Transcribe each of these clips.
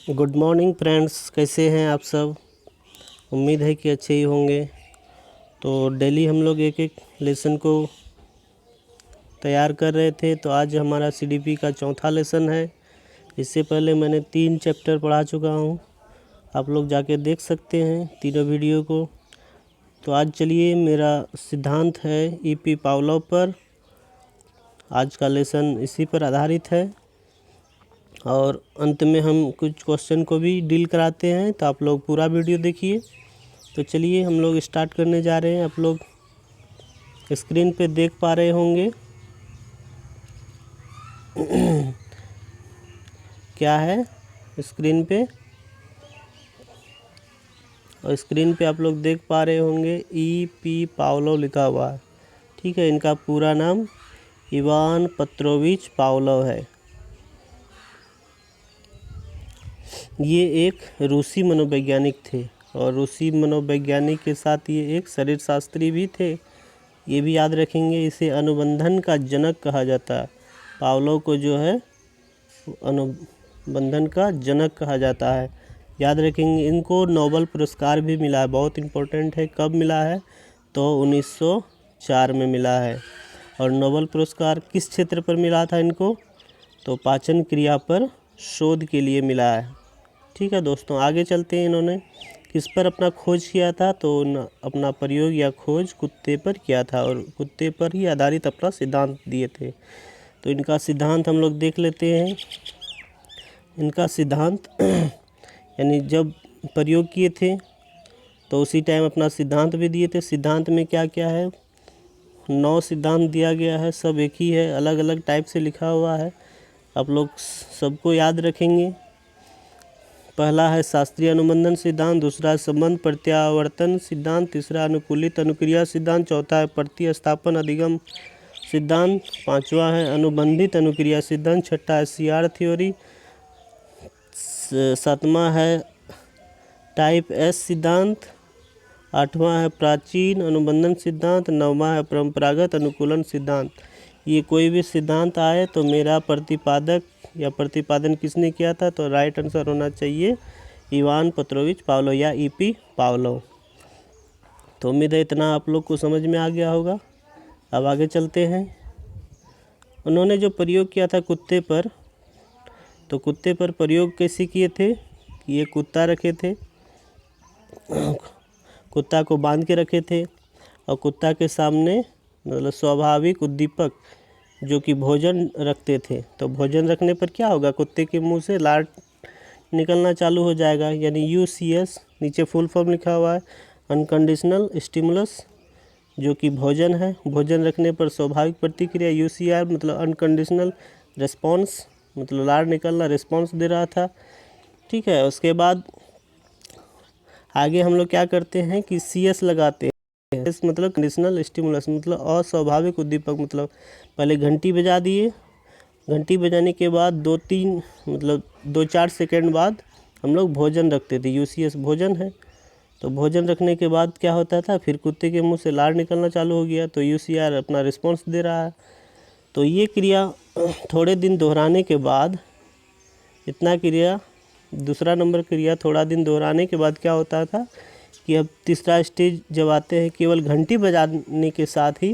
Good morning friends, कैसे हैं आप सब। उम्मीद है कि अच्छे ही होंगे। तो डेली हम लोग एक एक लेसन को तैयार कर रहे थे। तो आज हमारा सीडीपी का चौथा लेसन है। इससे पहले मैंने 3 चैप्टर पढ़ा चुका हूँ, आप लोग जाके देख सकते हैं तीनों वीडियो को। तो आज चलिए, मेरा सिद्धांत है ईपी पावलोव पर। आज का लेसन इसी पर आधारित है और अंत में हम कुछ क्वेश्चन को भी डील कराते हैं। तो आप लोग पूरा वीडियो देखिए। तो चलिए हम लोग स्टार्ट करने जा रहे हैं। आप लोग स्क्रीन पे देख पा रहे होंगे क्या है स्क्रीन पे, और स्क्रीन पे आप लोग देख पा रहे होंगे ईपी पावलोव लिखा हुआ है। ठीक है, इनका पूरा नाम इवान पेट्रोविच पावलोव है। ये एक रूसी मनोवैज्ञानिक थे और रूसी मनोवैज्ञानिक के साथ ये एक शरीर शास्त्री भी थे। ये भी याद रखेंगे, इसे अनुबंधन का जनक कहा जाता है। पावलोव को जो है अनुबंधन का जनक कहा जाता है। याद रखेंगे, इनको नोबेल पुरस्कार भी मिला है, बहुत इम्पोर्टेंट है। कब मिला है? तो 1904 में मिला है। और नोबेल पुरस्कार किस क्षेत्र पर मिला था इनको? तो पाचन क्रिया पर शोध के लिए मिला है। ठीक है दोस्तों, आगे चलते हैं। इन्होंने किस पर अपना खोज किया था? तो अपना प्रयोग या खोज कुत्ते पर किया था और कुत्ते पर ही आधारित अपना सिद्धांत दिए थे। तो इनका सिद्धांत हम लोग देख लेते हैं। इनका सिद्धांत यानी जब प्रयोग किए थे तो उसी टाइम अपना सिद्धांत भी दिए थे। सिद्धांत में क्या क्या है? 9 सिद्धांत दिया गया है, सब एक ही है, अलग अलग टाइप से लिखा हुआ है। आप लोग सबको याद रखेंगे। पहला है शास्त्रीय अनुबंधन सिद्धांत, दूसरा है संबंध प्रत्यावर्तन सिद्धांत, तीसरा अनुकूलित अनुक्रिया सिद्धांत, चौथा है प्रतिस्थापन अधिगम सिद्धांत, पांचवा है अनुबंधित अनुक्रिया सिद्धांत, छठा है सीआर थ्योरी, सातवां है टाइप एस सिद्धांत, आठवां है प्राचीन अनुबंधन सिद्धांत, नौवां है परंपरागत अनुकूलन सिद्धांत। ये कोई भी सिद्धांत आए तो मेरा प्रतिपादक या प्रतिपादन किसने किया था? तो राइट आंसर होना चाहिए इवान पेट्रोविच पावलोव या ईपी पावलोव। तो उम्मीद है इतना आप लोग को समझ में आ गया होगा। अब आगे चलते हैं। उन्होंने जो प्रयोग किया था कुत्ते पर, तो कुत्ते पर प्रयोग कैसे किए थे कि ये कुत्ता रखे थे, कुत्ता को बांध के रखे थे और कुत्ता के सामने मतलब स्वाभाविक उद्दीपक जो कि भोजन रखते थे। तो भोजन रखने पर क्या होगा? कुत्ते के मुंह से लार निकलना चालू हो जाएगा, यानी यूसीएस। नीचे फुल फॉर्म लिखा हुआ है, अनकंडीशनल स्टिमुलस, जो कि भोजन है। भोजन रखने पर स्वाभाविक प्रतिक्रिया, यूसीआर मतलब अनकंडीशनल रिस्पॉन्स, मतलब लार निकलना, रिस्पॉन्स दे रहा था। ठीक है, उसके बाद आगे हम लोग क्या करते हैं कि सीएस लगाते हैं। एस मतलब कंडीशनल स्टिमुलस, मतलब अस्वाभाविक उद्दीपक। मतलब पहले घंटी बजा दिए, घंटी बजाने के बाद 2-4 सेकेंड बाद हम लोग भोजन रखते थे। यूसीएस भोजन है। तो भोजन रखने के बाद क्या होता था? फिर कुत्ते के मुंह से लार निकलना चालू हो गया, तो यूसीआर अपना रिस्पॉन्स दे रहा है। तो ये क्रिया थोड़े दिन दोहराने के बाद, इतना क्रिया, दूसरा नंबर क्रिया थोड़ा दिन दोहराने के बाद क्या होता था कि अब तीसरा स्टेज जब आते हैं, केवल घंटी बजाने के साथ ही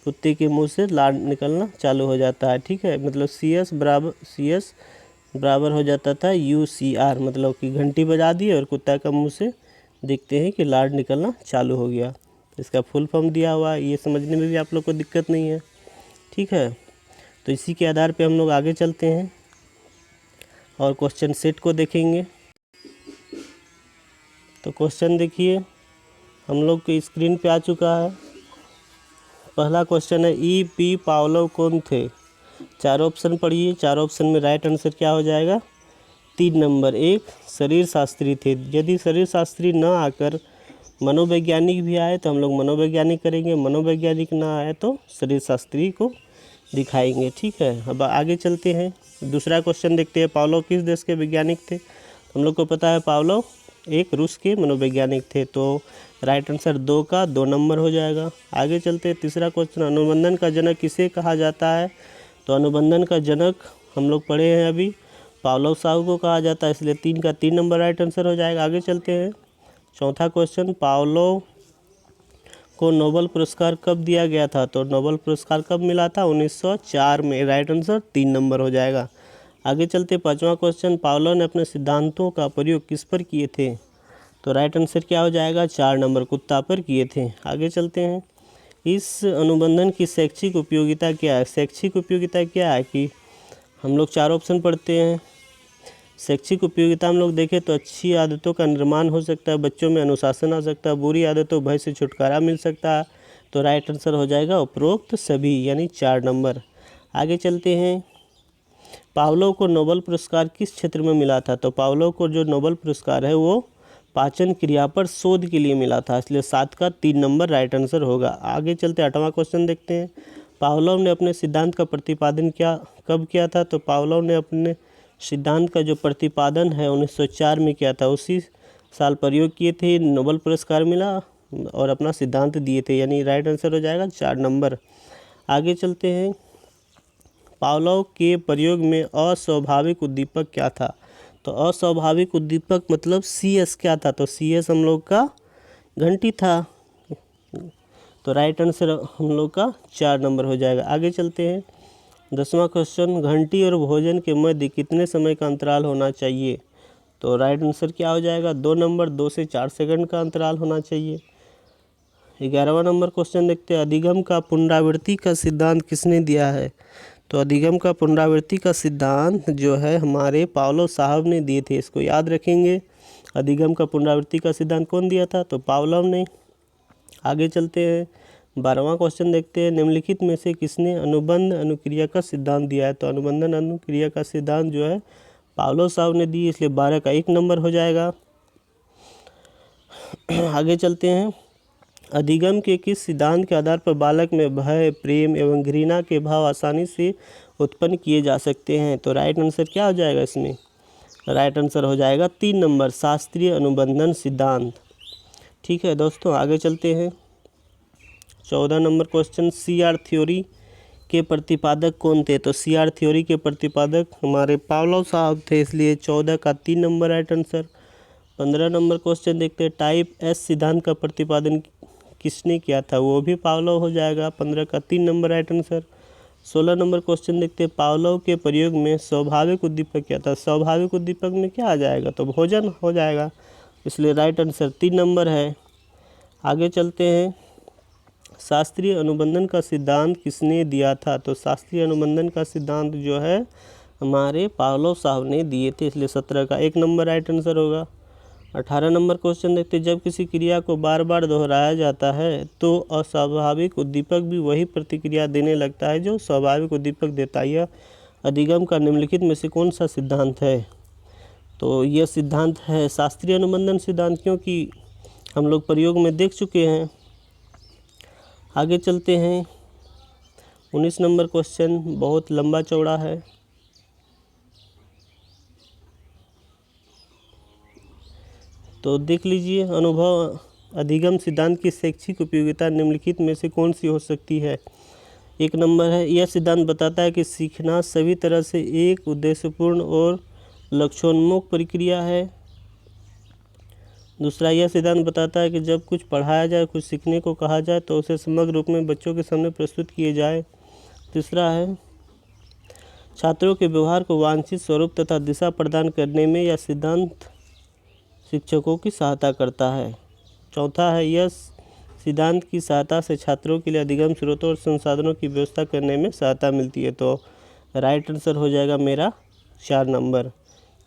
कुत्ते के मुंह से लार निकलना चालू हो जाता है। ठीक है, मतलब सीएस बराबर हो जाता था यूसीआर, मतलब कि घंटी बजा दी और कुत्ता का मुंह से देखते हैं कि लार निकलना चालू हो गया। इसका फुल फॉर्म दिया हुआ है, ये समझने में भी आप लोग को दिक्कत नहीं है। ठीक है, तो इसी के आधार पे हम लोग आगे चलते हैं और क्वेश्चन सेट को देखेंगे। तो क्वेश्चन देखिए, हम लोग की स्क्रीन पे आ चुका है। पहला क्वेश्चन है, ईपी पावलोव कौन थे? 4 ऑप्शन पढ़िए। 4 ऑप्शन में राइट आंसर क्या हो जाएगा? 3 नंबर। 1 शरीर शास्त्री थे। यदि शरीर शास्त्री न आकर मनोवैज्ञानिक भी आए तो हम लोग मनोवैज्ञानिक करेंगे, मनोवैज्ञानिक ना आए तो शरीर शास्त्री को दिखाएंगे। ठीक है, अब आगे चलते हैं। दूसरा क्वेश्चन देखते हैं, पावलोव किस देश के वैज्ञानिक थे? हम लोग को पता है पावलोव एक रूस के मनोवैज्ञानिक थे। तो राइट आंसर 2 का 2 नंबर हो जाएगा। आगे चलते हैं। तीसरा क्वेश्चन, अनुबंधन का जनक किसे कहा जाता है? तो अनुबंधन का जनक हम लोग पढ़े हैं अभी, पावलोव साहब को कहा जाता है, इसलिए 3 का 3 नंबर राइट आंसर हो जाएगा। आगे चलते हैं। चौथा क्वेश्चन, पावलोव को नोबेल पुरस्कार कब दिया गया था? तो नोबेल पुरस्कार कब मिला था? 1904 में। राइट आंसर 3 नंबर हो जाएगा। आगे चलते, पांचवा क्वेश्चन, पावलोव ने अपने सिद्धांतों का प्रयोग किस पर किए थे? तो राइट आंसर क्या हो जाएगा? 4 नंबर, कुत्ता पर किए थे। आगे चलते हैं। इस अनुबंधन की शैक्षिक उपयोगिता क्या है? शैक्षिक उपयोगिता क्या है कि हम लोग 4 ऑप्शन पढ़ते हैं। शैक्षिक उपयोगिता हम लोग देखें तो अच्छी आदतों का निर्माण हो सकता है, बच्चों में अनुशासन आ सकता है, बुरी आदतों भय से छुटकारा मिल सकता है। तो राइट आंसर हो जाएगा उपरोक्त सभी, यानी 4 नंबर। आगे चलते हैं। पावलोव को नोबेल पुरस्कार किस क्षेत्र में मिला था? तो पावलोव को जो नोबेल पुरस्कार है वो पाचन क्रिया पर शोध के लिए मिला था, इसलिए 7 का 3 नंबर राइट आंसर होगा। आगे चलते 8वां क्वेश्चन देखते हैं। पावलोव ने अपने सिद्धांत का प्रतिपादन कब किया था? तो पावलोव ने अपने सिद्धांत का जो प्रतिपादन है 1904 में किया था, उसी साल प्रयोग किए थे, नोबेल पुरस्कार मिला और अपना सिद्धांत दिए थे, यानी राइट आंसर हो जाएगा 4 नंबर। आगे चलते हैं। पावलोव के प्रयोग में अस्वाभाविक उद्दीपक क्या था? तो अस्वाभाविक उद्दीपक मतलब CS क्या था? तो CS हम लोग का घंटी था। तो राइट आंसर हम लोग का 4 नंबर हो जाएगा। आगे चलते हैं। 10वां क्वेश्चन, घंटी और भोजन के मध्य कितने समय का अंतराल होना चाहिए? तो राइट आंसर क्या हो जाएगा? 2 नंबर, 2 से 4 सेकंड का अंतराल होना चाहिए। 11वां नंबर क्वेश्चन देखते हैं। अधिगम का पुनरावृत्ति का सिद्धांत किसने दिया है? तो अधिगम का पुनरावृत्ति का सिद्धांत जो है हमारे पावलोव साहब ने दिए थे, इसको याद रखेंगे। अधिगम का पुनरावृत्ति का सिद्धांत कौन दिया था? तो पावलोव ने। आगे चलते हैं। 12वां क्वेश्चन देखते हैं। निम्नलिखित में से किसने अनुबंध अनुक्रिया का सिद्धांत दिया है? तो अनुबंधन अनुक्रिया का सिद्धांत जो है पावलोव साहब ने दी, इसलिए 12 का 1 नंबर हो जाएगा। आगे चलते हैं। अधिगम के किस सिद्धांत के आधार पर बालक में भय, प्रेम एवं घृणा के भाव आसानी से उत्पन्न किए जा सकते हैं? तो राइट आंसर क्या हो जाएगा इसमें? राइट आंसर हो जाएगा 3 नंबर, शास्त्रीय अनुबंधन सिद्धांत। ठीक है दोस्तों, आगे चलते हैं। 14 नंबर क्वेश्चन, CR थ्योरी के प्रतिपादक कौन थे? तो CR थ्योरी के प्रतिपादक हमारे पावलोव साहब थे, इसलिए 14 का 3 number right answer. 15 number question देखते हैं। टाइप S सिद्धांत का प्रतिपादन किसने किया था? वो भी पावलोव हो जाएगा। 15 का 3 number right answer. 16 number question देखते हैं। पावलोव के प्रयोग में स्वाभाविक उद्दीपक क्या था? स्वाभाविक उद्दीपक में क्या आ जाएगा? तो भोजन हो जाएगा, इसलिए राइट आंसर 3 नंबर है। आगे चलते हैं। शास्त्रीय अनुबंधन का सिद्धांत किसने दिया था? तो शास्त्रीय अनुबंधन का सिद्धांत जो है हमारे पावलोव साहब ने दिए थे, इसलिए 17 का 1 नंबर राइट आंसर होगा। 18 नंबर क्वेश्चन देखते हैं। जब किसी क्रिया को बार बार दोहराया जाता है तो अस्वाभाविक उद्दीपक भी वही प्रतिक्रिया देने लगता है जो स्वाभाविक उद्दीपक देता है। यह अधिगम का निम्नलिखित में से कौन सा सिद्धांत है? तो यह सिद्धांत है शास्त्रीय अनुबंधन सिद्धांत, क्योंकि हम लोग प्रयोग में देख चुके हैं। आगे चलते हैं। 19 नंबर क्वेश्चन बहुत लंबा चौड़ा है। तो देख लीजिए। अनुभव अधिगम सिद्धांत की शैक्षिक उपयोगिता निम्नलिखित में से कौन सी हो सकती है? 1 नंबर है, यह सिद्धांत बताता है कि सीखना सभी तरह से एक उद्देश्यपूर्ण और लक्ष्योन्मुख प्रक्रिया है। दूसरा, यह सिद्धांत बताता है कि जब कुछ पढ़ाया जाए, कुछ सीखने को कहा जाए तो उसे समग्र रूप में बच्चों के सामने प्रस्तुत किए जाए। तीसरा है, छात्रों के व्यवहार को वांछित स्वरूप तथा दिशा प्रदान करने में यह सिद्धांत शिक्षकों की सहायता करता है। चौथा है, यह सिद्धांत की सहायता से छात्रों के लिए अधिगम स्रोतों और संसाधनों की व्यवस्था करने में सहायता मिलती है। तो राइट आंसर हो जाएगा मेरा 4 नंबर।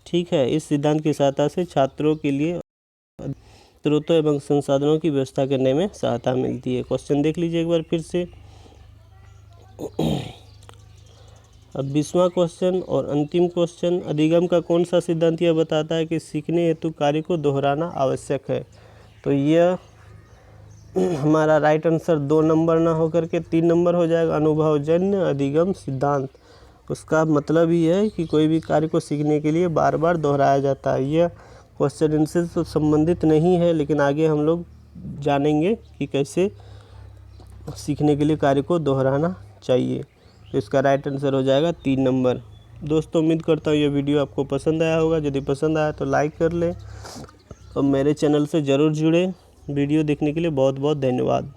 ठीक है, इस सिद्धांत की सहायता से छात्रों के लिए स्रोतों एवं संसाधनों की व्यवस्था करने में सहायता मिलती है। क्वेश्चन देख लीजिए एक बार फिर से। अब 20वां क्वेश्चन और अंतिम क्वेश्चन, अधिगम का कौन सा सिद्धांत यह बताता है कि सीखने हेतु कार्य को दोहराना आवश्यक है? तो यह हमारा राइट आंसर 2 नंबर ना होकर के 3 नंबर हो जाएगा। अनुभवजन्य अधिगम सिद्धांत, उसका मतलब ही है कि कोई भी कार्य को सीखने के लिए बार बार दोहराया जाता है। यह क्वेश्चन इनसे तो संबंधित नहीं है, लेकिन आगे हम लोग जानेंगे कि कैसे सीखने के लिए कार्य को दोहराना चाहिए। तो इसका राइट आंसर हो जाएगा 3 नंबर। दोस्तों उम्मीद करता हूँ ये वीडियो आपको पसंद आया होगा। यदि पसंद आया तो लाइक कर लें और मेरे चैनल से ज़रूर जुड़ें। वीडियो देखने के लिए बहुत बहुत धन्यवाद।